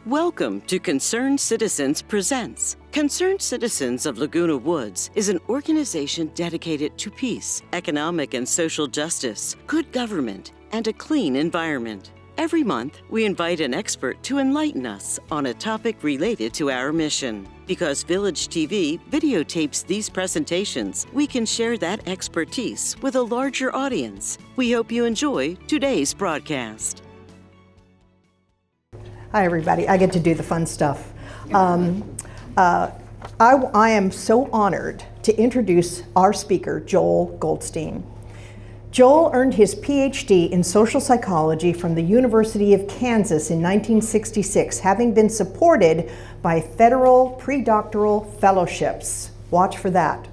Welcome to Concerned Citizens Presents. Concerned Citizens of Laguna Woods is an organization dedicated to peace, economic and social justice, good government, and a clean environment. Every month, we invite an expert to enlighten us on a topic related to our mission. Because Village TV videotapes these presentations, we can share that expertise with a larger audience. We hope you enjoy today's broadcast. Hi, everybody. I get to do the fun stuff. I am so honored to introduce our speaker, Joel Goldstein. Joel earned his PhD in social psychology from the University of Kansas in 1966, having been supported by federal predoctoral fellowships. Watch for that.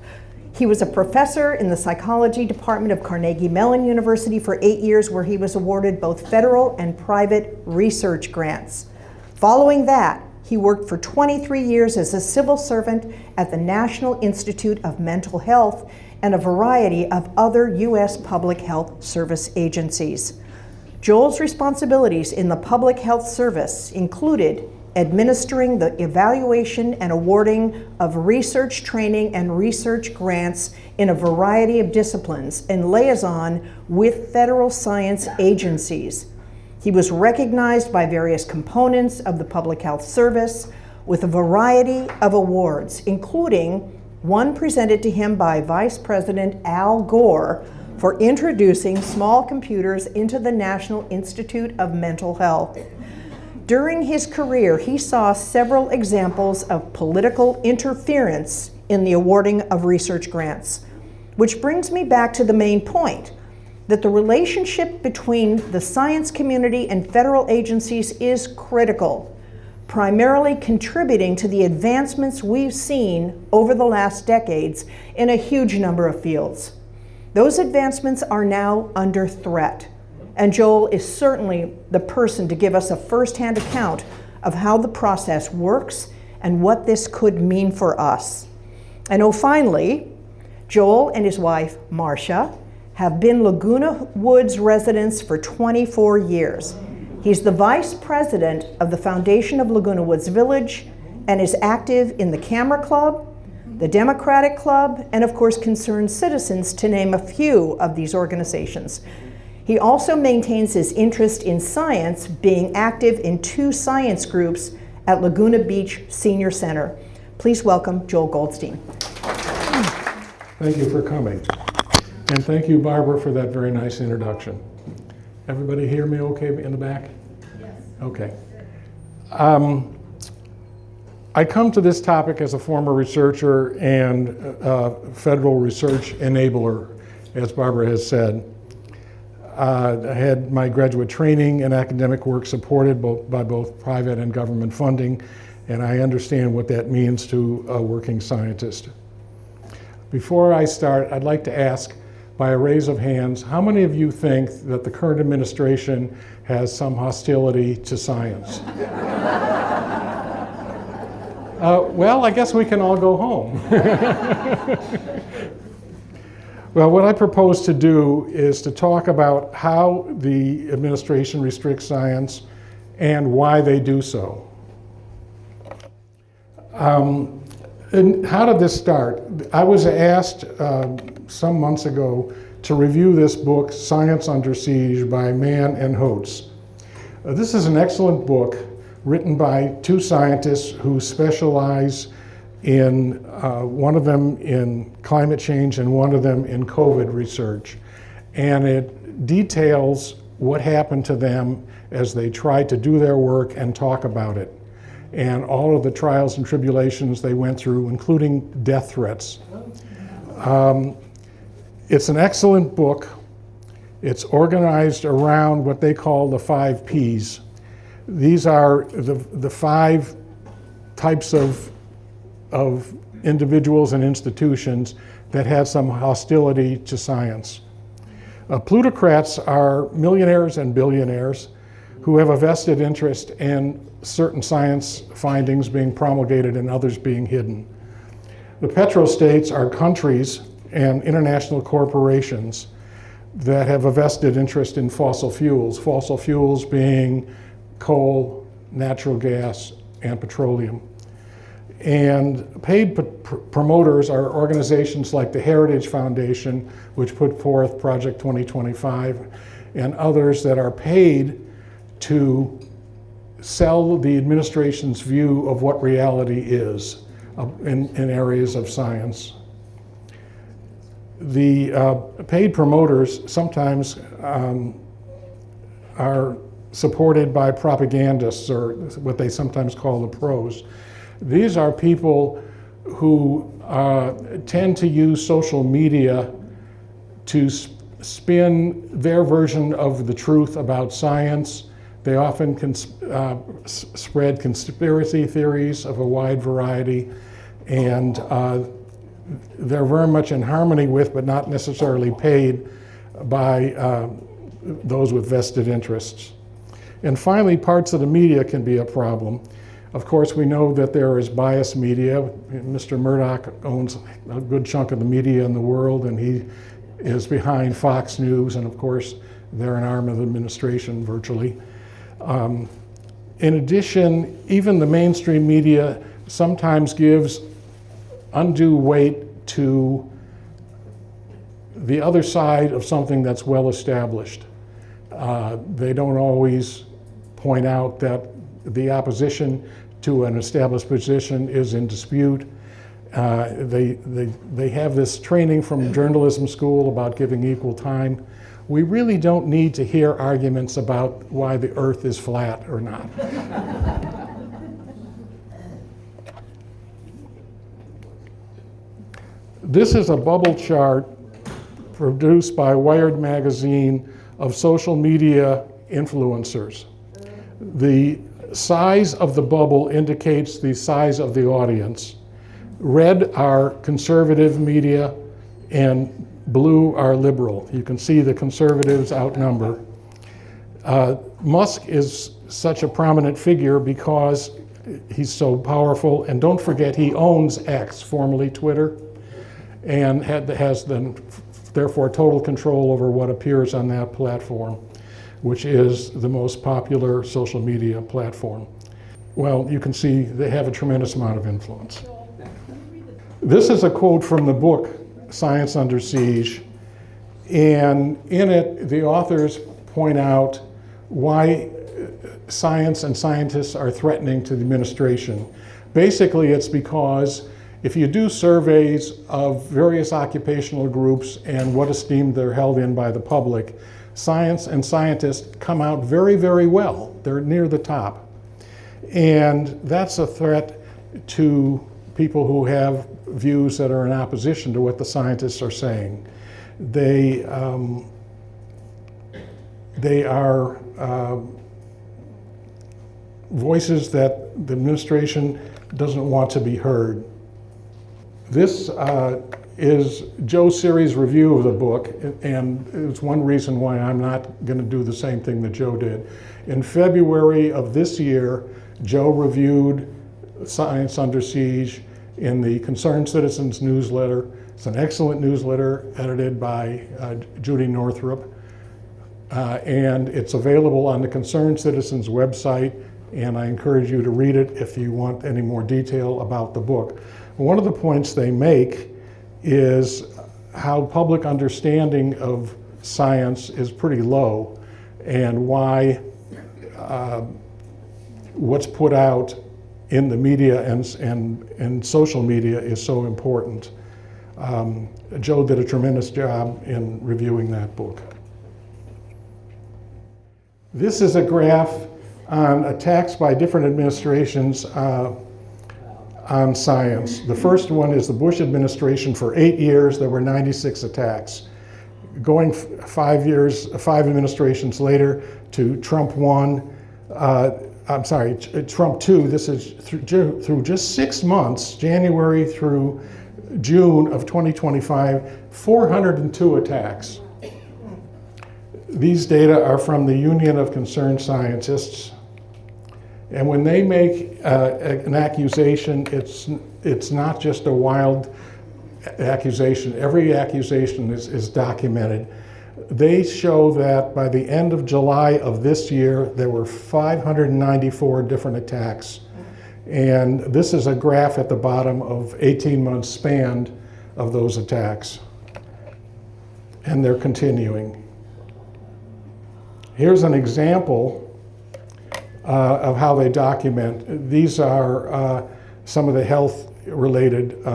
He was a professor in the psychology department of Carnegie Mellon University for 8 years, where he was awarded both federal and private research grants. Following that, he worked for 23 years as a civil servant at the National Institute of Mental Health and a variety of other U.S. public health service agencies. Joel's responsibilities in the public health service included administering the evaluation and awarding of research training and research grants in a variety of disciplines and liaison with federal science agencies. He was recognized by various components of the public health service with a variety of awards, including one presented to him by Vice President Al Gore for introducing small computers into the National Institute of Mental Health. During his career, he saw several examples of political interference in the awarding of research grants, which brings me back to the main point, that the relationship between the science community and federal agencies is critical, primarily contributing to the advancements we've seen over the last decades in a huge number of fields. Those advancements are now under threat, and Joel is certainly the person to give us a firsthand account of how the process works and what this could mean for us. And finally, Joel and his wife, Marcia, have been Laguna Woods residents for 24 years. He's the vice president of the Foundation of Laguna Woods Village and is active in the Camera Club, the Democratic Club, and of course Concerned Citizens, to name a few of these organizations. He also maintains his interest in science, being active in 2 science groups at Laguna Beach Senior Center. Please welcome Joel Goldstein. Thank you for coming. And thank you, Barbara, for that very nice introduction. Everybody hear me okay in the back? Yes. Okay. I come to this topic as a former researcher and federal research enabler, as Barbara has said. I had my graduate training and academic work supported by both private and government funding, and I understand what that means to a working scientist. Before I start, I'd like to ask, by a raise of hands, how many of you think that the current administration has some hostility to science? Well, I guess we can all go home. Well, what I propose to do is to talk about how the administration restricts science and why they do so. And how did this start? I was asked some months ago to review this book, Science Under Siege, by Mann and Holtz. This is an excellent book written by 2 scientists who specialize in, one of them in climate change and one of them in COVID research. And it details what happened to them as they tried to do their work and talk about it, and all of the trials and tribulations they went through, including death threats. It's an excellent book. It's organized around what they call the 5 Ps. These are the 5 types of individuals and institutions that have some hostility to science. Plutocrats are millionaires and billionaires who have a vested interest in certain science findings being promulgated and others being hidden. The petrostates are countries and international corporations that have a vested interest in fossil fuels being coal, natural gas, and petroleum. And paid promoters are organizations like the Heritage Foundation, which put forth Project 2025, and others that are paid to sell the administration's view of what reality is in areas of science. The paid promoters sometimes are supported by propagandists, or what they sometimes call the pros. These are people who tend to use social media to spin their version of the truth about science. They often spread conspiracy theories of a wide variety, and they're very much in harmony with, but not necessarily paid by those with vested interests. And finally, parts of the media can be a problem. Of course, we know that there is biased media. Mr. Murdoch owns a good chunk of the media in the world, and he is behind Fox News, and of course, they're an arm of the administration virtually. In addition, even the mainstream media sometimes gives undue weight to the other side of something that's well established. They don't always point out that the opposition to an established position is in dispute. They have this training from journalism school about giving equal time. We really don't need to hear arguments about why the earth is flat or not. This is a bubble chart produced by Wired magazine of social media influencers. The size of the bubble indicates the size of the audience. Red are conservative media, and blue are liberal. You can see the conservatives outnumber. Musk is such a prominent figure because he's so powerful, and don't forget he owns X, formerly Twitter, and has therefore total control over what appears on that platform, which is the most popular social media platform. Well, you can see they have a tremendous amount of influence. This is a quote from the book, Science Under Siege, and in it, the authors point out why science and scientists are threatening to the administration. Basically, it's because if you do surveys of various occupational groups and what esteem they're held in by the public, science and scientists come out very, very well. They're near the top. And that's a threat to people who have views that are in opposition to what the scientists are saying. They are voices that the administration doesn't want to be heard. This is Joe Siri's review of the book, and it's one reason why I'm not going to do the same thing that Joe did. In February of this year, Joe reviewed Science Under Siege in the Concerned Citizens newsletter. It's an excellent newsletter edited by Judy Northrup, and it's available on the Concerned Citizens website, and I encourage you to read it if you want any more detail about the book. One of the points they make is how public understanding of science is pretty low, and why what's put out in the media and social media is so important. Joe did a tremendous job in reviewing that book. This is a graph on attacks by different administrations on science. The first one is the Bush administration. For 8 years, there were 96 attacks. Going 5 administrations later to Trump 1, Trump 2, this is through just 6 months, January through June of 2025, 402 attacks. These data are from the Union of Concerned Scientists. And when they make an accusation, it's not just a wild accusation. Every accusation is documented. They show that by the end of July of this year, there were 594 different attacks. And this is a graph at the bottom of 18 months span of those attacks. And they're continuing. Here's an example of how they document. These are some of the health-related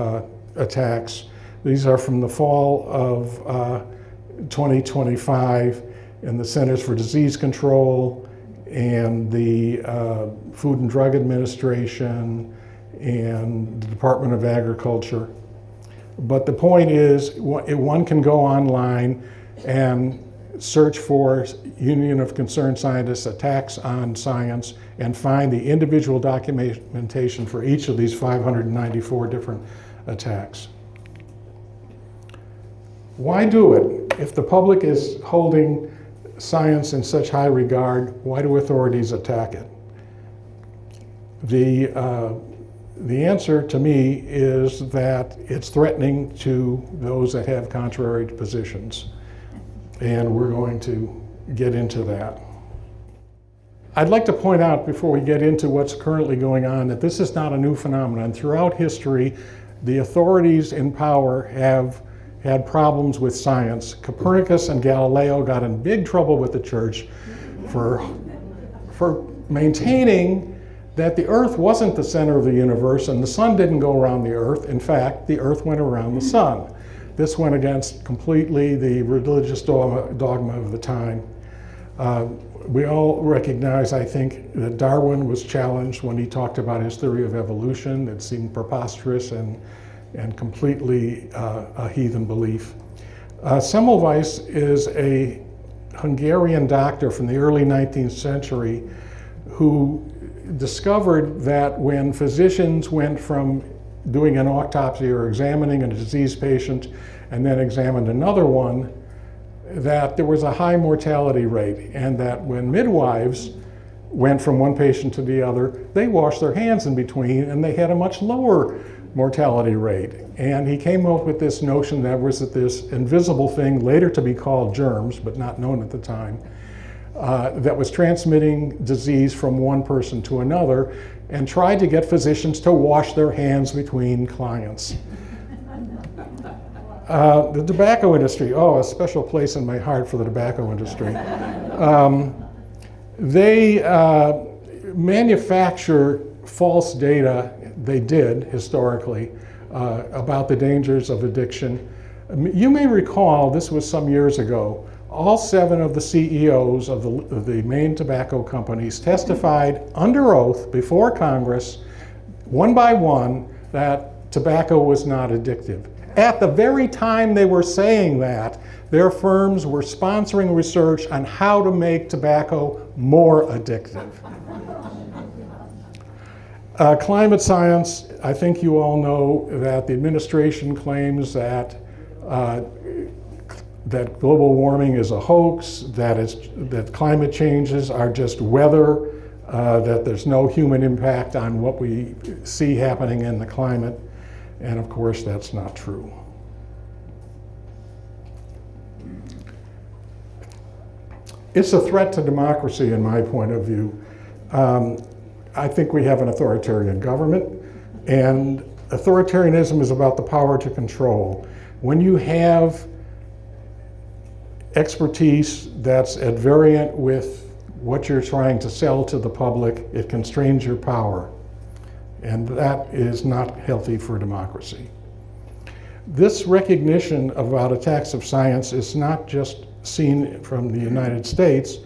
attacks. These are from the fall of 2025 in the Centers for Disease Control and the Food and Drug Administration and the Department of Agriculture. But the point is, one can go online and search for Union of Concerned Scientists attacks on science and find the individual documentation for each of these 594 different attacks. Why do it? If the public is holding science in such high regard, why do authorities attack it? The answer to me is that it's threatening to those that have contrary positions. And we're going to get into that. I'd like to point out before we get into what's currently going on that this is not a new phenomenon. Throughout history, the authorities in power have had problems with science. Copernicus and Galileo got in big trouble with the church for maintaining that the earth wasn't the center of the universe and the sun didn't go around the earth. In fact, the earth went around the sun. This went against completely the religious dogma of the time. We all recognize, I think, that Darwin was challenged when he talked about his theory of evolution. It seemed preposterous and completely a heathen belief. Semmelweis is a Hungarian doctor from the early 19th century who discovered that when physicians went from doing an autopsy or examining a diseased patient and then examined another one, that there was a high mortality rate, and that when midwives went from one patient to the other, they washed their hands in between and they had a much lower mortality rate. And he came up with this notion that was this invisible thing, later to be called germs, but not known at the time, that was transmitting disease from one person to another, and tried to get physicians to wash their hands between clients. The tobacco industry, a special place in my heart for the tobacco industry. They manufacture false data, they did historically, about the dangers of addiction. You may recall, this was some years ago, all 7 of the CEOs of the main tobacco companies testified under oath before Congress, one by one, that tobacco was not addictive. At the very time they were saying that, their firms were sponsoring research on how to make tobacco more addictive. Climate science, I think you all know that the administration claims that that global warming is a hoax, that climate changes are just weather, that there's no human impact on what we see happening in the climate, and of course that's not true. It's a threat to democracy in my point of view. I think we have an authoritarian government, and authoritarianism is about the power to control. When you have expertise that's at variant with what you're trying to sell to the public, it constrains your power. And that is not healthy for democracy. This recognition about attacks of science is not just seen from the United States.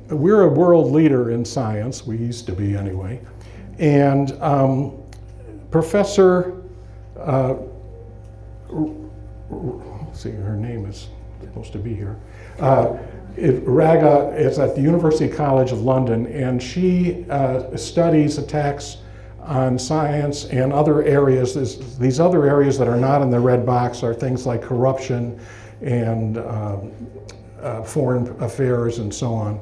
We're a world leader in science, we used to be anyway. And Professor, let's see, her name is supposed to be here. Raga is at the University College of London, and she studies attacks on science and other areas. These other areas that are not in the red box are things like corruption and foreign affairs and so on.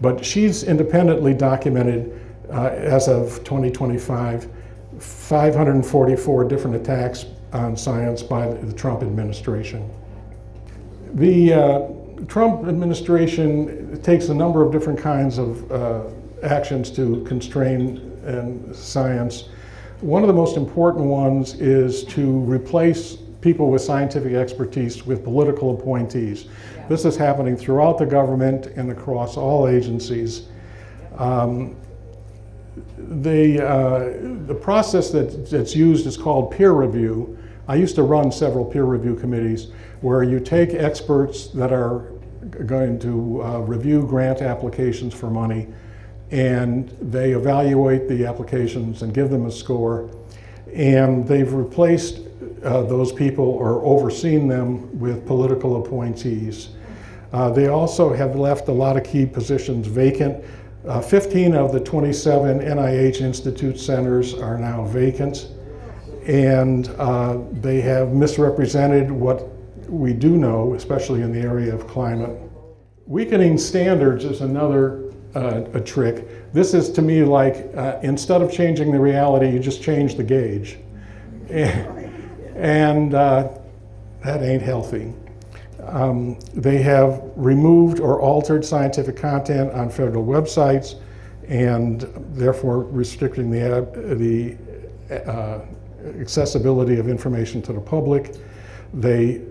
But she's independently documented, as of 2025, 544 different attacks on science by the Trump administration. The Trump administration takes a number of different kinds of actions to constrain science. One of the most important ones is to replace people with scientific expertise with political appointees. Yeah. This is happening throughout the government and across all agencies. The process that's used is called peer review. I used to run several peer review committees where you take experts that are going to review grant applications for money, and they evaluate the applications and give them a score. And they've replaced those people or overseen them with political appointees. They also have left a lot of key positions vacant. 15 of the 27 NIH Institute centers are now vacant, and they have misrepresented what we do know, especially in the area of climate. Weakening standards is another a trick. This is, to me, like instead of changing the reality, you just change the gauge. And that ain't healthy. They have removed or altered scientific content on federal websites, and therefore restricting the accessibility of information to the public. They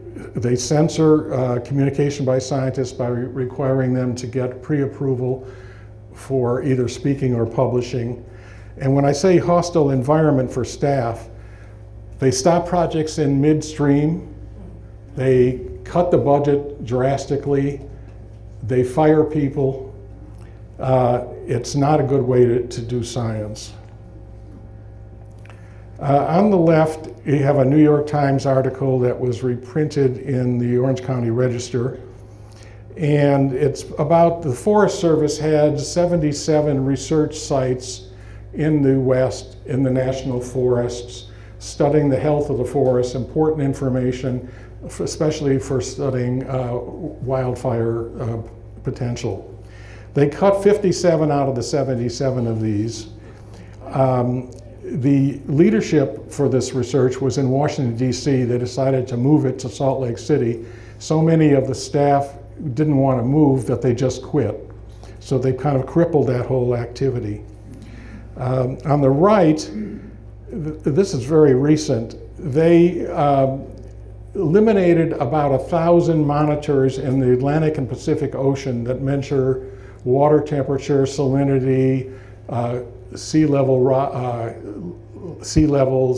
censor communication by scientists by requiring them to get pre-approval for either speaking or publishing. And when I say hostile environment for staff, they stop projects in midstream, they cut the budget drastically, they fire people. It's not a good way to do science. On the left, you have a New York Times article that was reprinted in the Orange County Register. And it's about the Forest Service had 77 research sites in the West, in the national forests, studying the health of the forest, important information, especially for studying wildfire potential. They cut 57 out of the 77 of these. The leadership for this research was in Washington, D.C. They decided to move it to Salt Lake City. So many of the staff didn't want to move that they just quit. So they kind of crippled that whole activity. On the right, this is very recent, they eliminated about 1,000 monitors in the Atlantic and Pacific Ocean that measure water temperature, salinity, sea levels,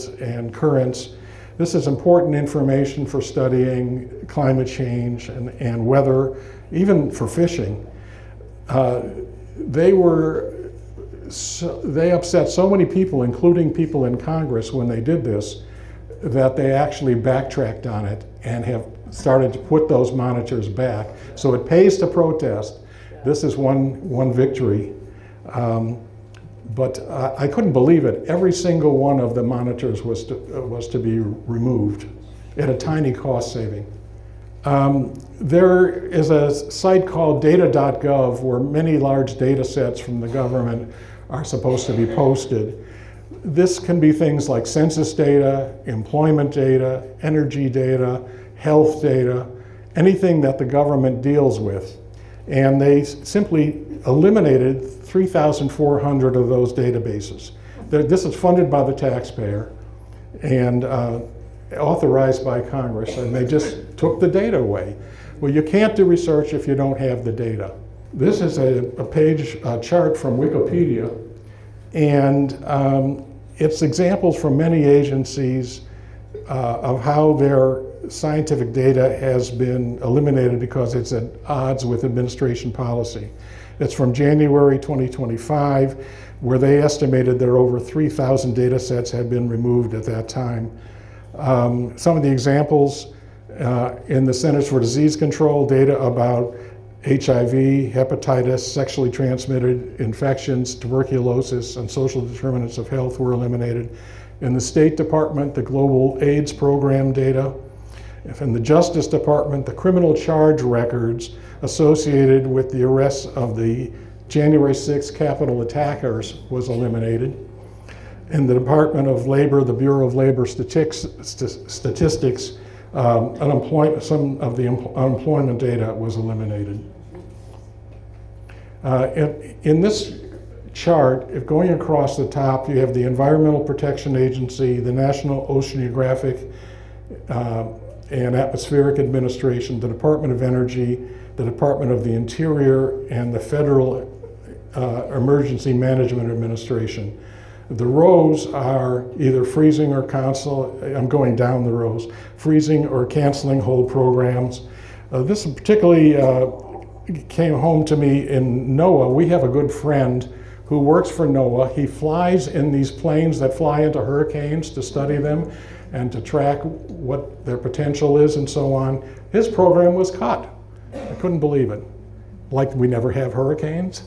and currents. This is important information for studying climate change and weather, even for fishing. They upset so many people, including people in Congress, when they did this, that they actually backtracked on it and have started to put those monitors back. So it pays to protest. This is one victory. But I couldn't believe it. Every single one of the monitors was to be removed at a tiny cost saving. There is a site called data.gov where many large data sets from the government are supposed to be posted. This can be things like census data, employment data, energy data, health data, anything that the government deals with. And they simply eliminated 3,400 of those databases. This is funded by the taxpayer and authorized by Congress, and they just took the data away. Well, you can't do research if you don't have the data. This is a chart from Wikipedia, and it's examples from many agencies of how their scientific data has been eliminated because it's at odds with administration policy. It's from January 2025, where they estimated that over 3,000 data sets had been removed at that time. Some of the examples in the Centers for Disease Control, data about HIV, hepatitis, sexually transmitted infections, tuberculosis, and social determinants of health were eliminated. In the State Department, the Global AIDS Program data. In the Justice Department, the criminal charge records associated with the arrests of the January 6th Capitol attackers was eliminated. In the Department of Labor, the Bureau of Labor Statistics, Some of the unemployment data was eliminated. In this chart, if going across the top, you have the Environmental Protection Agency, the National Oceanographic and Atmospheric Administration, the Department of Energy, the Department of the Interior, and the Federal Emergency Management Administration. The rows are either freezing or I'm going down the rows, freezing or canceling whole programs. This particularly came home to me in NOAA. We have a good friend who works for NOAA. He flies in these planes that fly into hurricanes to study them and to track what their potential is and so on. His program was cut. I couldn't believe it. Like we never have hurricanes.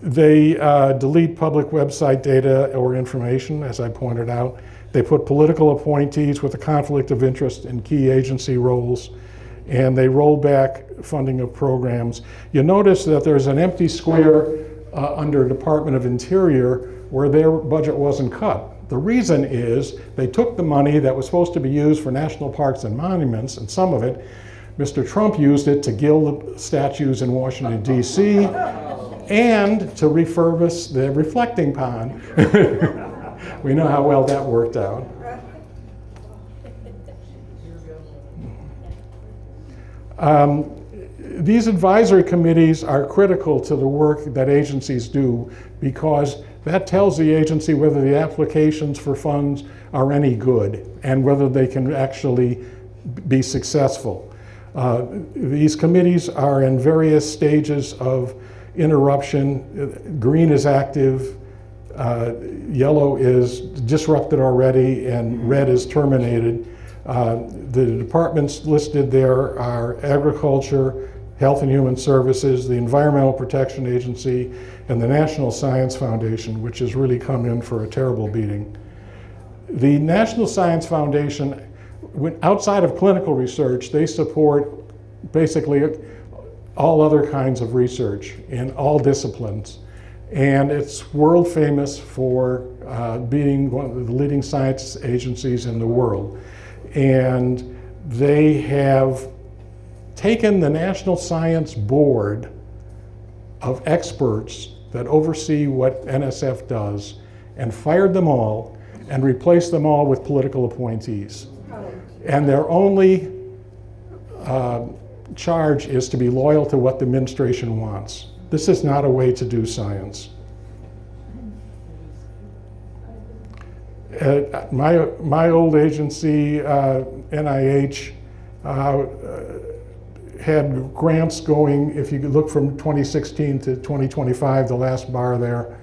They delete public website data or information, as I pointed out. They put political appointees with a conflict of interest in key agency roles, and they roll back funding of programs. You notice that there's an empty square under Department of Interior where their budget wasn't cut. The reason is they took the money that was supposed to be used for national parks and monuments, and some of it, Mr. Trump used it to gild the statues in Washington, D.C., and to refurbish the reflecting pond. We know how well that worked out. These advisory committees are critical to the work that agencies do because that tells the agency whether the applications for funds are any good and whether they can actually be successful. These committees are in various stages of interruption. Green is active, yellow is disrupted already, and red is terminated. The departments listed there are Agriculture, Health and Human Services, the Environmental Protection Agency, and the National Science Foundation, which has really come in for a terrible beating. The National Science Foundation, outside of clinical research, they support basically all other kinds of research in all disciplines. And it's world famous for being one of the leading science agencies in the world. And they have taken the National Science Board of experts that oversee what NSF does and fired them all and replaced them all with political appointees. And their only charge is to be loyal to what the administration wants. This is not a way to do science. My old agency, NIH, had grants going, if you look from 2016 to 2025, the last bar there,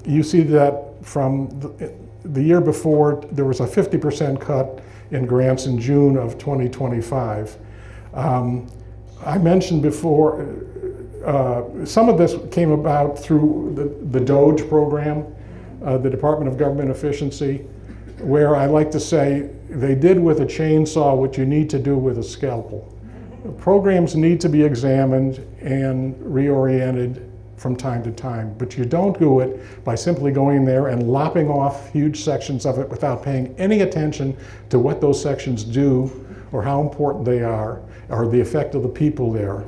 you see that from the year before, there was a 50% cut in grants in June of 2025. I mentioned before, some of this came about through the DOGE program, the Department of Government Efficiency, where I like to say they did with a chainsaw what you need to do with a scalpel. Programs need to be examined and reoriented from time to time, but you don't do it by simply going there and lopping off huge sections of it without paying any attention to what those sections do or how important they are or the effect of the people there.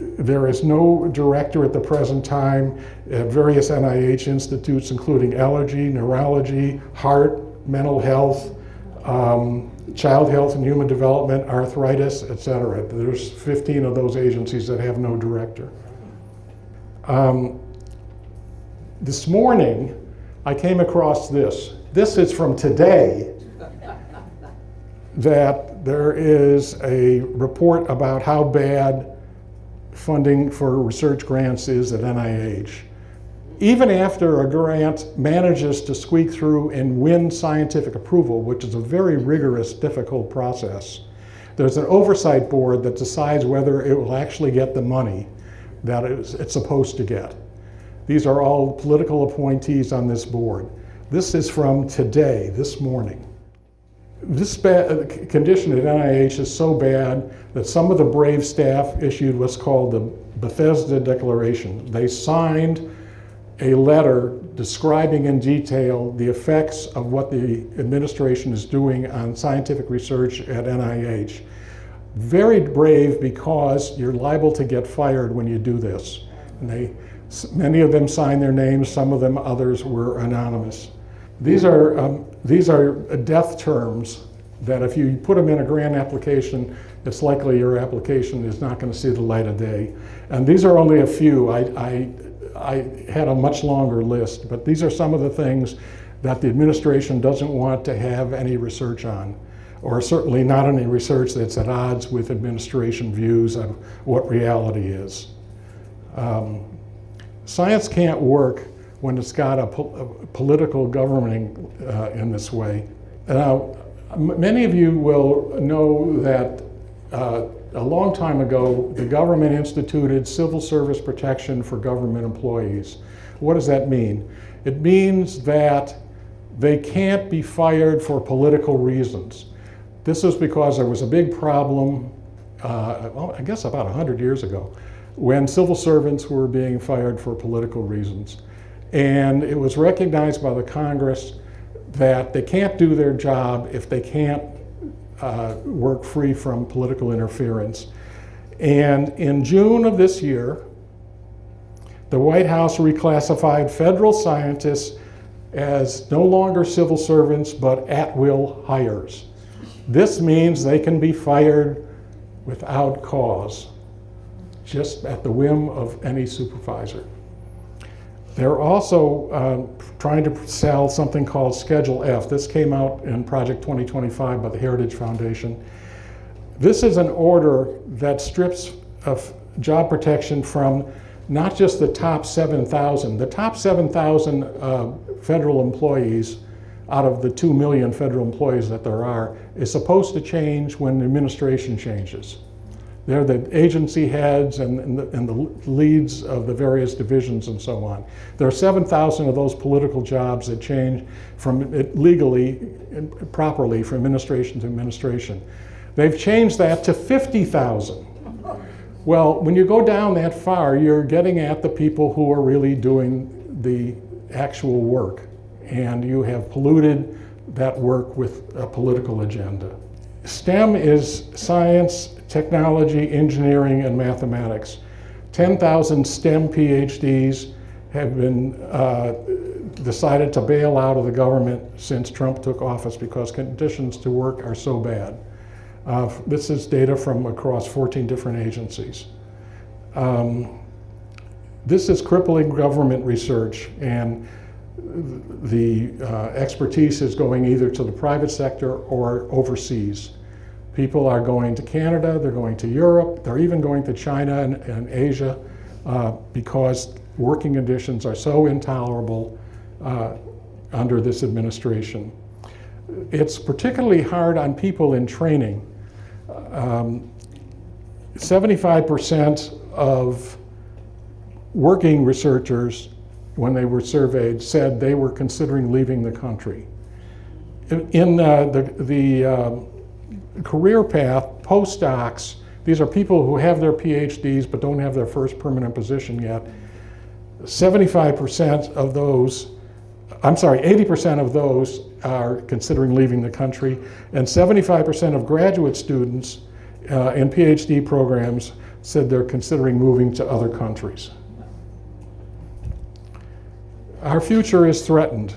There is no director at the present time at various NIH institutes, including allergy, neurology, heart, mental health, child health and human development, arthritis, etc. There's 15 of those agencies that have no director. This morning, I came across this. This is from today, that there is a report about how bad funding for research grants is at NIH. Even after a grant manages to squeak through and win scientific approval, which is a very rigorous, difficult process, there's an oversight board that decides whether it will actually get the money that it's supposed to get. These are all political appointees on this board. This is from today, this morning. This condition at NIH is so bad that some of the brave staff issued what's called the Bethesda Declaration. They signed a letter describing in detail the effects of what the administration is doing on scientific research at NIH. Very brave, because you're liable to get fired when you do this. And many of them signed their names, some of them, others were anonymous. These are death terms that if you put them in a grant application, it's likely your application is not going to see the light of day. And these are only a few. I had a much longer list, but these are some of the things that the administration doesn't want to have any research on, or certainly not any research that's at odds with administration views of what reality is. Science can't work when it's got a political governing in this way. Now, many of you will know that a long time ago, the government instituted civil service protection for government employees. What does that mean? It means that they can't be fired for political reasons. This is because there was a big problem, well, I guess about 100 years ago, when civil servants were being fired for political reasons. And it was recognized by the Congress that they can't do their job if they can't work free from political interference. And in June of this year, the White House reclassified federal scientists as no longer civil servants, but at-will hires. This means they can be fired without cause, just at the whim of any supervisor. They're also trying to sell something called Schedule F. This came out in Project 2025 by the Heritage Foundation. This is an order that strips of job protection from not just the top 7,000. The top 7,000 federal employees out of the 2 million federal employees that there are is supposed to change when the administration changes. They're the agency heads and the leads of the various divisions and so on. There are 7,000 of those political jobs that change from legally and properly from administration to administration. They've changed that to 50,000. Well, when you go down that far, you're getting at the people who are really doing the actual work, and you have polluted that work with a political agenda. STEM is science, technology, engineering, and mathematics. 10,000 STEM PhDs have been decided to bail out of the government since Trump took office because conditions to work are so bad. This is data from across 14 different agencies. This is crippling government research, and the expertise is going either to the private sector or overseas. People are going to Canada, they're going to Europe, they're even going to China and Asia because working conditions are so intolerable under this administration. It's particularly hard on people in training. 75% of working researchers, when they were surveyed, said they were considering leaving the country. In the career path, postdocs, these are people who have their PhDs but don't have their first permanent position yet. 75% of those, 80% of those are considering leaving the country, and 75% of graduate students in PhD programs said they're considering moving to other countries. Our future is threatened.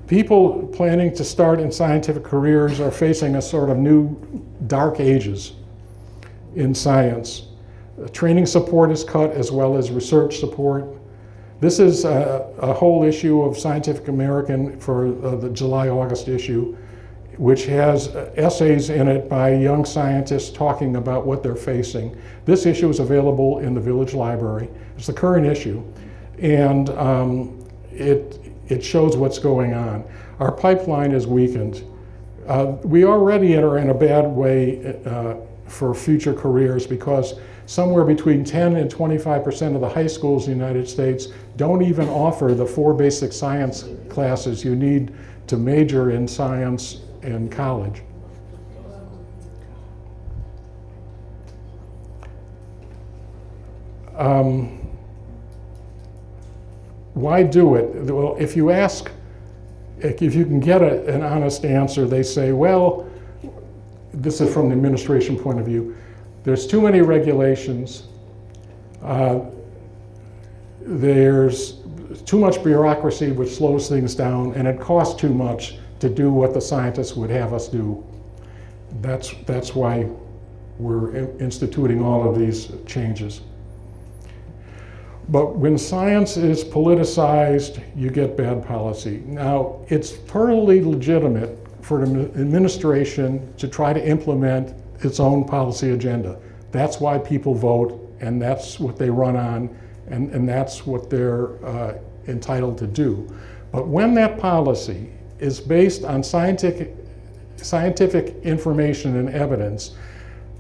People planning to start in scientific careers are facing a sort of new dark ages in science. Training support is cut as well as research support. This is a whole issue of Scientific American for the July-August issue, which has essays in it by young scientists talking about what they're facing. This issue is available in the Village Library. It's the current issue, and it shows what's going on. Our pipeline is weakened. We already are in a bad way for future careers because somewhere between 10 and 25% of the high schools in the United States don't even offer the 4 basic science classes you need to major in science in college. why do it? Well, if you ask, if you can get an honest answer, they say, well, this is from the administration point of view, there's too many regulations, there's too much bureaucracy which slows things down, and it costs too much to do what the scientists would have us do. That's why we're instituting all of these changes. But when science is politicized, you get bad policy. Now, it's totally legitimate for the administration to try to implement its own policy agenda. That's why people vote, and that's what they run on, and that's what they're entitled to do. But when that policy is based on scientific information and evidence,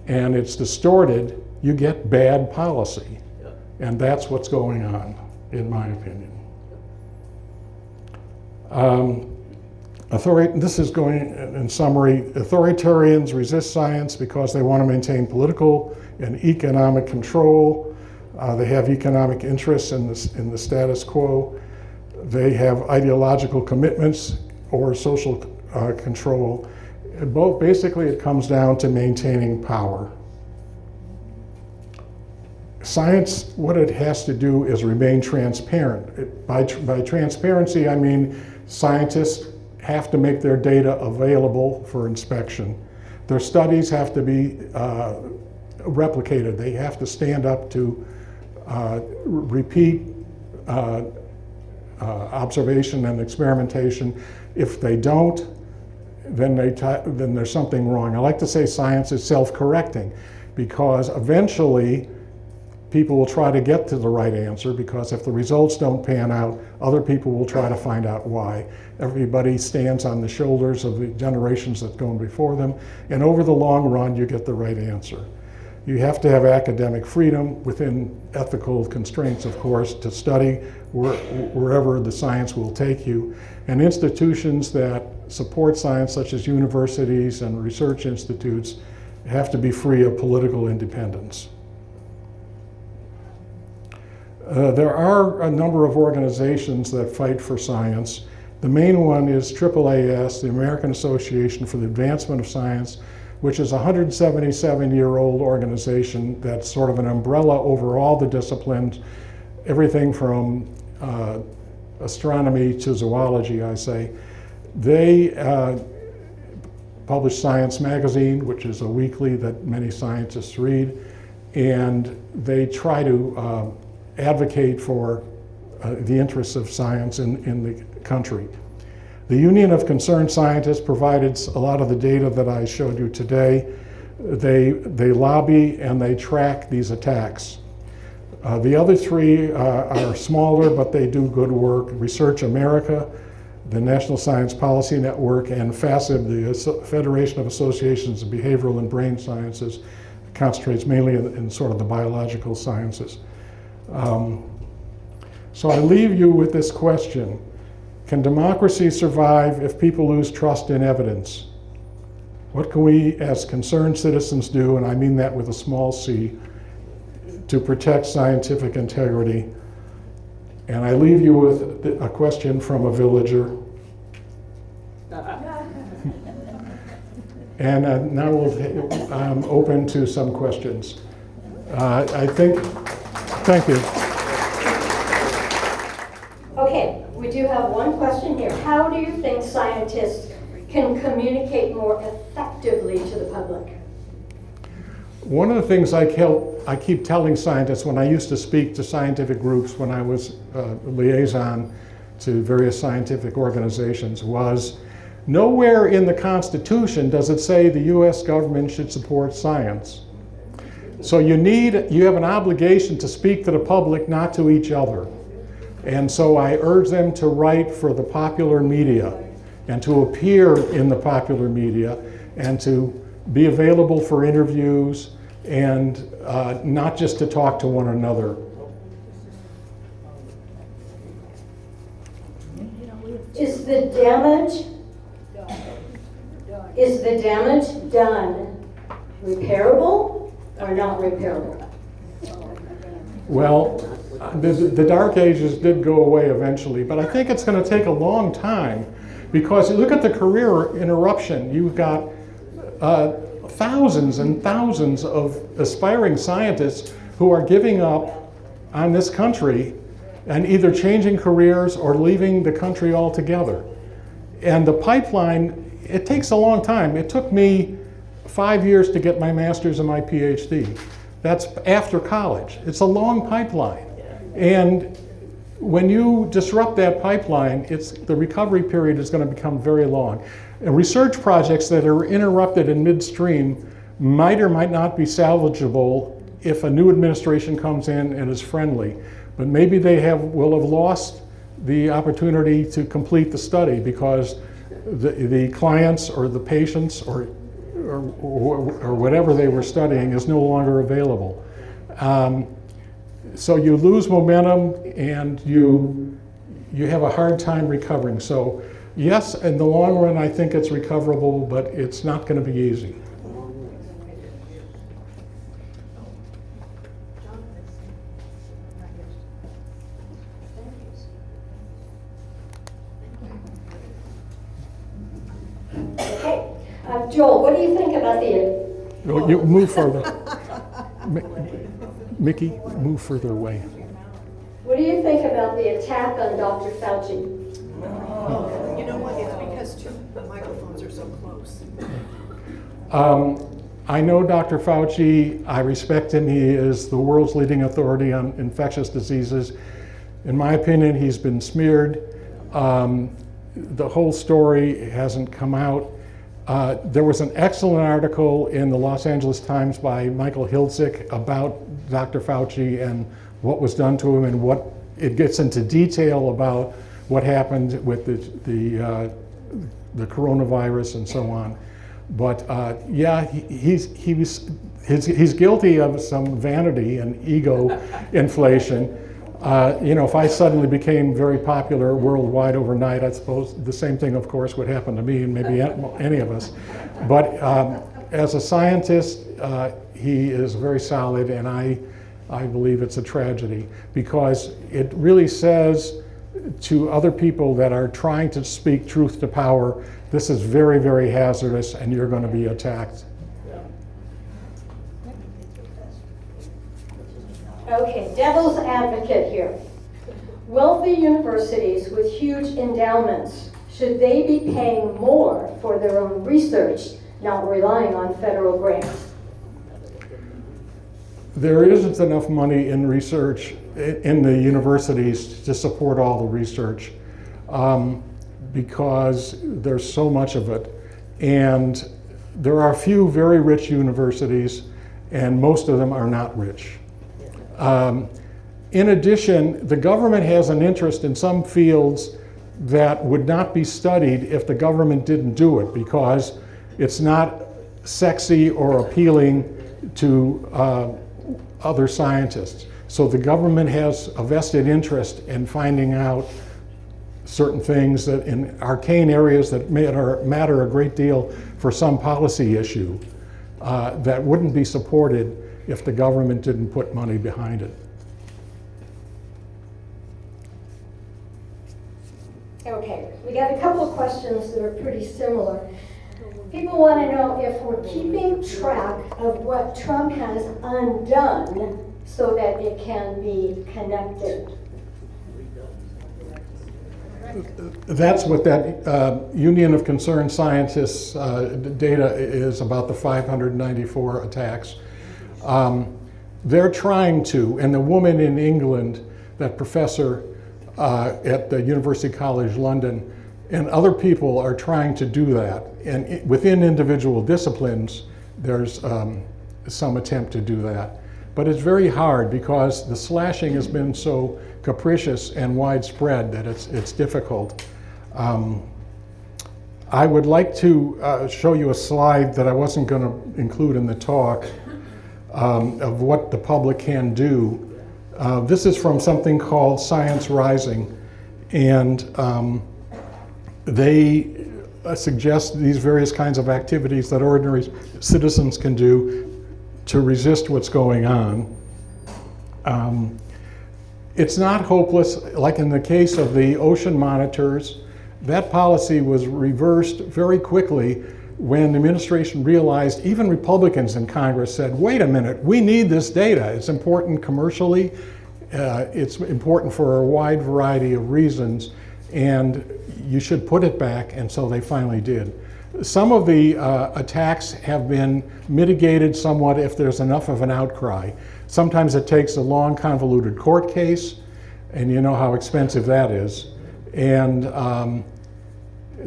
and it's distorted, you get bad policy. And that's what's going on, in my opinion. This is going, in summary, authoritarians resist science because they want to maintain political and economic control. They have economic interests in the status quo. They have ideological commitments or social control. Basically, it comes down to maintaining power. Science, what it has to do is remain transparent. By transparency, I mean scientists have to make their data available for inspection. Their studies have to be replicated. They have to stand up to repeat observation and experimentation. If they don't, then there's something wrong. I like to say science is self-correcting, because eventually people will try to get to the right answer, because if the results don't pan out, other people will try to find out why. Everybody stands on the shoulders of the generations that go before them, and over the long run, you get the right answer. You have to have academic freedom within ethical constraints, of course, to study wherever the science will take you. And institutions that support science, such as universities and research institutes, have to be free of political independence. There are a number of organizations that fight for science. The main one is AAAS, the American Association for the Advancement of Science, which is a 177-year-old organization that's sort of an umbrella over all the disciplines, everything from astronomy to zoology, I say. They publish Science Magazine, which is a weekly that many scientists read, and they try to advocate for the interests of science in the country. The Union of Concerned Scientists provided a lot of the data that I showed you today. They lobby and they track these attacks. The other three are smaller, but they do good work. Research America, the National Science Policy Network, and FASIB, the Federation of Associations of Behavioral and Brain Sciences, concentrates mainly in sort of the biological sciences. So I leave you with this question. Can democracy survive if people lose trust in evidence? What can we as concerned citizens do, and I mean that with a small c, to protect scientific integrity? And I leave you with a question from a villager. And now I'm open to some questions. Thank you. Okay, we do have one question here. How do you think scientists can communicate more effectively to the public? One of the things I keep telling scientists when I used to speak to scientific groups when I was a liaison to various scientific organizations was, nowhere in the Constitution does it say the US government should support science. So you have an obligation to speak to the public, not to each other. And so I urge them to write for the popular media and to appear in the popular media and to be available for interviews and not just to talk to one another. Is the damage done repairable or not repairable? Well, The Dark Ages did go away eventually, but I think it's going to take a long time because you look at the career interruption. You've got thousands and thousands of aspiring scientists who are giving up on this country and either changing careers or leaving the country altogether. And the pipeline, it takes a long time. It took me 5 years to get my master's and my PhD. That's after college. It's a long pipeline. And when you disrupt that pipeline, the recovery period is going to become very long. And research projects that are interrupted in midstream might or might not be salvageable if a new administration comes in and is friendly. But maybe they will have lost the opportunity to complete the study because the clients or the patients or whatever they were studying is no longer available. So you lose momentum and you have a hard time recovering. So yes, in the long run, I think it's recoverable, but it's not going to be easy. Okay. Joel, what do you think about the... You move further. Mickey, move further away. What do you think about the attack on Dr. Fauci? You know what? It's because the microphones are so close. I know Dr. Fauci. I respect him. He is the world's leading authority on infectious diseases. In my opinion, he's been smeared. The whole story hasn't come out. There was an excellent article in the Los Angeles Times by Michael Hiltzik about Dr. Fauci and what was done to him, and what it gets into detail about what happened with the coronavirus and so on. But yeah, he's guilty of some vanity and ego inflation. You know, if I suddenly became very popular worldwide overnight, I suppose the same thing, of course, would happen to me and maybe any of us. But as a scientist, he is very solid, and I believe it's a tragedy because it really says to other people that are trying to speak truth to power, this is very, very hazardous and you're going to be attacked. Okay, devil's advocate here. Wealthy universities with huge endowments, should they be paying more for their own research, not relying on federal grants? There isn't enough money in research in the universities to support all the research because there's so much of it. And there are a few very rich universities, and most of them are not rich. In addition, the government has an interest in some fields that would not be studied if the government didn't do it because it's not sexy or appealing to other scientists. So the government has a vested interest in finding out certain things that in arcane areas that matter a great deal for some policy issue that wouldn't be supported if the government didn't put money behind it. Okay, we got a couple of questions that are pretty similar. People want to know if we're keeping track of what Trump has undone so that it can be connected. That's what that Union of Concerned Scientists data is about, the 594 attacks. They're trying to, and the woman in England, that professor at the University College London, and other people are trying to do that. And within individual disciplines, there's some attempt to do that. But it's very hard because the slashing has been so capricious and widespread that it's difficult. I would like to show you a slide that I wasn't going to include in the talk of what the public can do. This is from something called Science Rising, and they suggest these various kinds of activities that ordinary citizens can do to resist what's going on. It's not hopeless. Like in the case of the ocean monitors, that policy was reversed very quickly when the administration realized, even Republicans in Congress said, wait a minute, we need this data. It's important commercially, it's important for a wide variety of reasons, and you should put it back, and so they finally did. Some of the attacks have been mitigated somewhat if there's enough of an outcry. Sometimes it takes a long, convoluted court case, and you know how expensive that is. And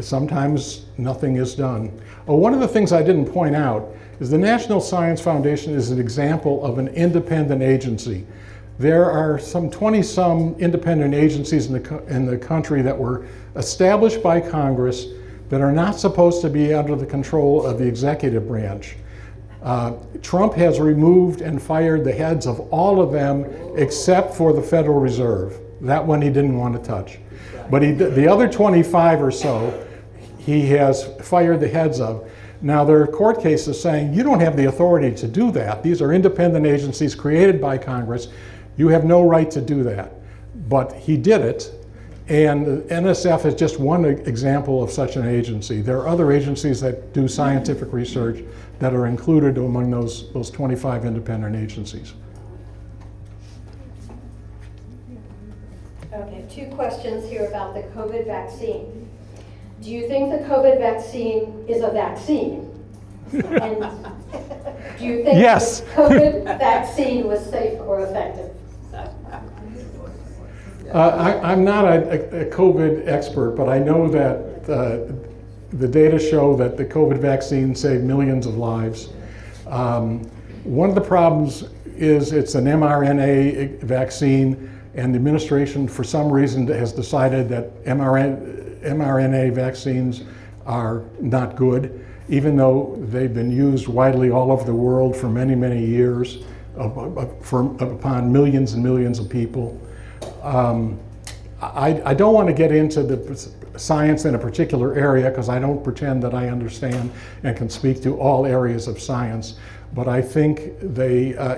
sometimes nothing is done. Oh, one of the things I didn't point out is the National Science Foundation is an example of an independent agency. There are some 20-some independent agencies in the country that were established by Congress that are not supposed to be under the control of the executive branch. Trump has removed and fired the heads of all of them except for the Federal Reserve. That one he didn't want to touch. But the other 25 or so, he has fired the heads of. Now there are court cases saying you don't have the authority to do that. These are independent agencies created by Congress. You have no right to do that. But he did it, and the NSF is just one example of such an agency. There are other agencies that do scientific research that are included among those 25 independent agencies. Okay, 2 questions here about the COVID vaccine. Do you think the COVID vaccine is a vaccine? And do you think Yes. the COVID vaccine was safe or effective? I'm not a COVID expert, but I know that the data show that the COVID vaccine saved millions of lives. One of the problems is it's an mRNA vaccine, and the administration, for some reason, has decided that mRNA vaccines are not good, even though they've been used widely all over the world for many, many years upon millions and millions of people. I don't want to get into the science in a particular area because I don't pretend that I understand and can speak to all areas of science, but I think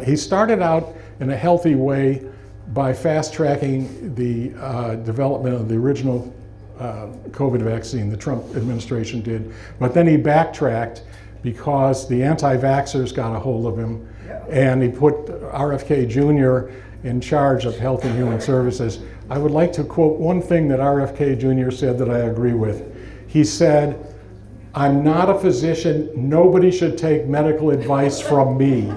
he started out in a healthy way by fast-tracking the development of the original COVID vaccine the Trump administration did, but then he backtracked because the anti-vaxxers got a hold of him, and he put RFK Jr. in charge of Health and Human Services. I would like to quote one thing that RFK Jr. said that I agree with. He said, "I'm not a physician, nobody should take medical advice from me."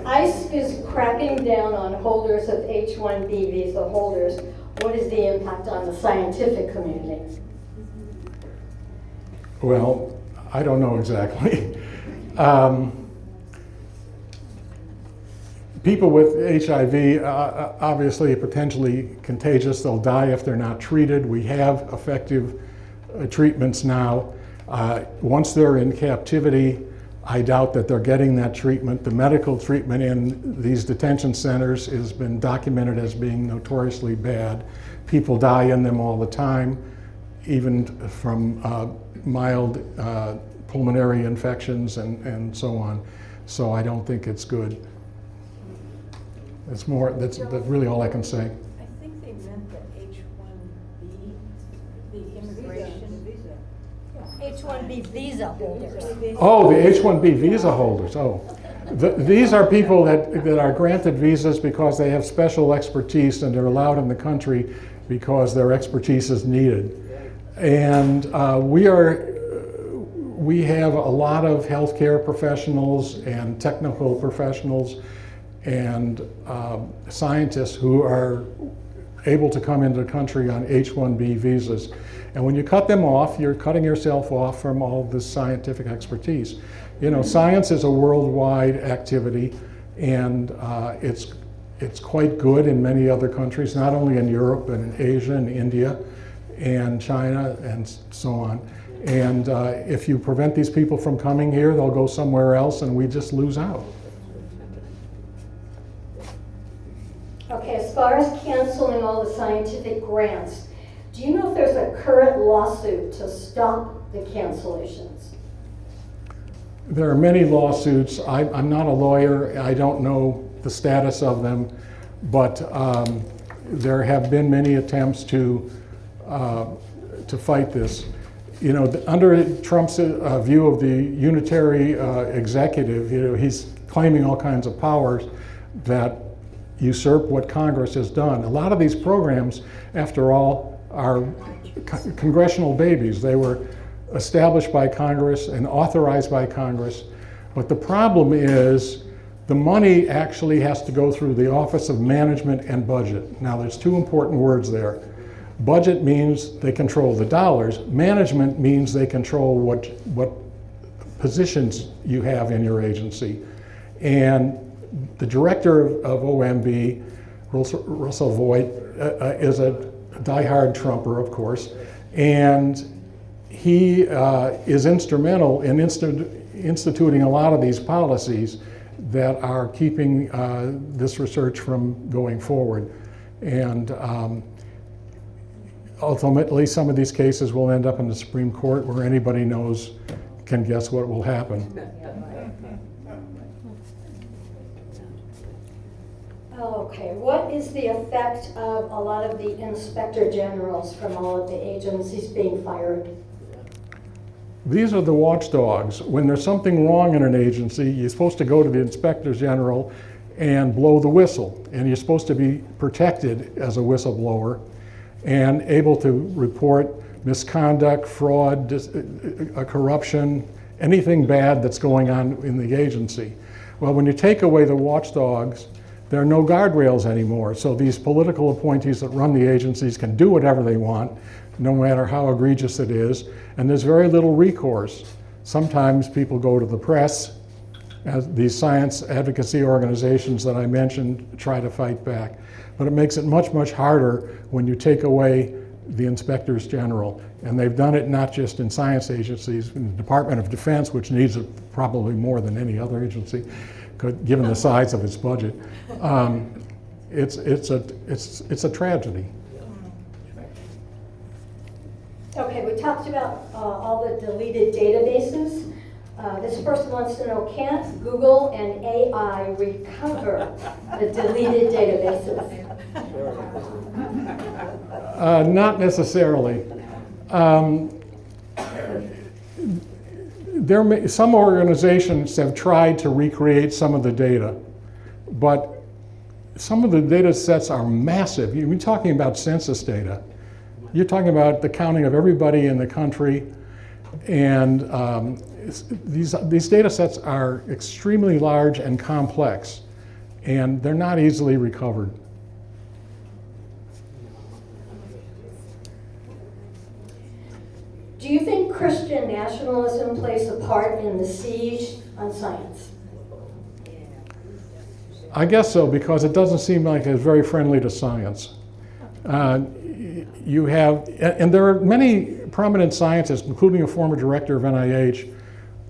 ICE is cracking down on holders of H-1B visa holders. What is the impact on the scientific community? Well, I don't know exactly. People with HIV, obviously potentially contagious. They'll die if they're not treated. We have effective treatments now. Once they're in captivity, I doubt that they're getting that treatment. The medical treatment in these detention centers has been documented as being notoriously bad. People die in them all the time, even from mild pulmonary infections and so on. So I don't think it's good. That's really all I can say. I think they meant the H-1B, the immigration visa. H-1B visa holders. Oh, the H-1B visa holders. Oh, these are people that are granted visas because they have special expertise and they're allowed in the country because their expertise is needed. And we have a lot of healthcare professionals and technical professionals and scientists who are able to come into the country on H-1B visas. And when you cut them off, you're cutting yourself off from all this scientific expertise. You know, science is a worldwide activity, and it's quite good in many other countries, not only in Europe, but in Asia and India and China and so on. And if you prevent these people from coming here, they'll go somewhere else and we just lose out. Okay, as far as canceling all the scientific grants, do you know if there's a current lawsuit to stop the cancellations? There are many lawsuits. I'm not a lawyer. I don't know the status of them, but there have been many attempts to fight this. You know, under Trump's view of the unitary executive, you know, he's claiming all kinds of powers that usurp what Congress has done. A lot of these programs, after all, are congressional babies. They were established by Congress and authorized by Congress. But the problem is the money actually has to go through the Office of Management and Budget. Now, there's two important words there. Budget means they control the dollars. Management means they control what positions you have in your agency. And the director of OMB, Russell Voigt, is a diehard Trumper, of course, and he is instrumental in instituting a lot of these policies that are keeping this research from going forward. And ultimately, some of these cases will end up in the Supreme Court where anybody can guess what will happen. Okay, what is the effect of a lot of the inspector generals from all of the agencies being fired? These are the watchdogs. When there's something wrong in an agency, you're supposed to go to the inspector general and blow the whistle. And you're supposed to be protected as a whistleblower and able to report misconduct, fraud, corruption, anything bad that's going on in the agency. Well, when you take away the watchdogs, there are no guardrails anymore. So these political appointees that run the agencies can do whatever they want, no matter how egregious it is, and there's very little recourse. Sometimes people go to the press, as these science advocacy organizations that I mentioned try to fight back. But it makes it much, much harder when you take away the inspectors general. And they've done it not just in science agencies, in the Department of Defense, which needs it probably more than any other agency, given the size of its budget. It's a tragedy. Okay, we talked about all the deleted databases. This person wants to know, can't Google and AI recover the deleted databases? Not necessarily. Some organizations have tried to recreate some of the data, but some of the data sets are massive. You're talking about census data. You're talking about the counting of everybody in the country, and these data sets are extremely large and complex, and they're not easily recovered. Do you think Christian nationalism plays a part in the siege on science? I guess so, because it doesn't seem like it's very friendly to science. You have, and there are many prominent scientists, including a former director of NIH,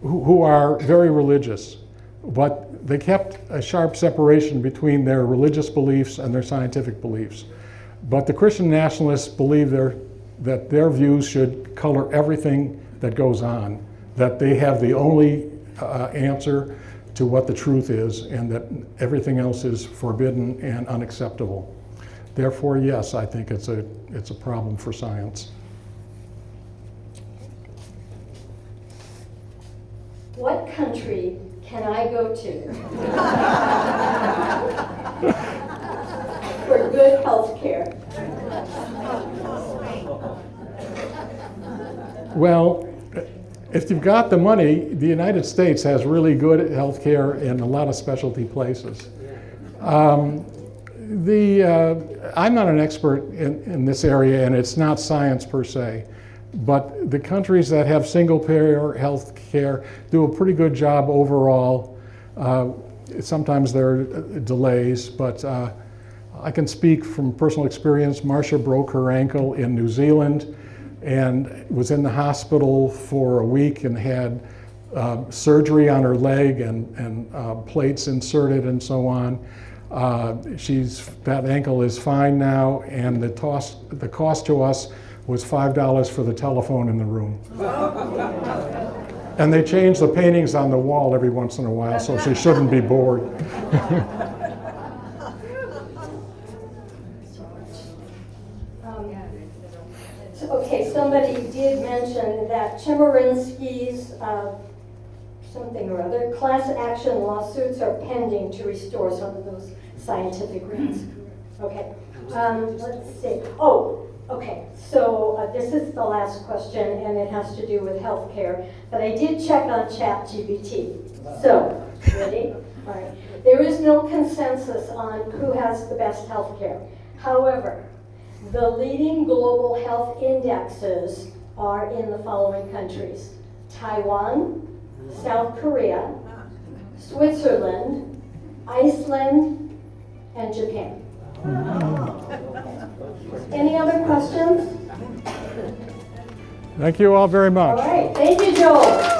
who are very religious, but they kept a sharp separation between their religious beliefs and their scientific beliefs. But the Christian nationalists believe that their views should color everything that goes on, that they have the only answer to what the truth is, and that everything else is forbidden and unacceptable. Therefore, yes, I think it's a problem for science. What country can I go to for good health care? Well, if you've got the money, the United States has really good health care in a lot of specialty places. I'm not an expert in this area, and it's not science per se, but the countries that have single-payer health care do a pretty good job overall. Sometimes there are delays, but I can speak from personal experience. Marcia broke her ankle in New Zealand and was in the hospital for a week and had surgery on her leg and plates inserted and so on. That ankle is fine now, and the cost to us was $5 for the telephone in the room. And they change the paintings on the wall every once in a while, so she shouldn't be bored. Okay, somebody did mention that Chemerinsky's something or other class action lawsuits are pending to restore some of those scientific rights. Okay, let's see. Oh, okay, so this is the last question, and it has to do with healthcare. But I did check on ChatGPT. So, ready? All right. There is no consensus on who has the best healthcare. However, the leading global health indexes are in the following countries: Taiwan, South Korea, Switzerland, Iceland, and Japan. Any other questions? Thank you all very much. All right, thank you, Joel.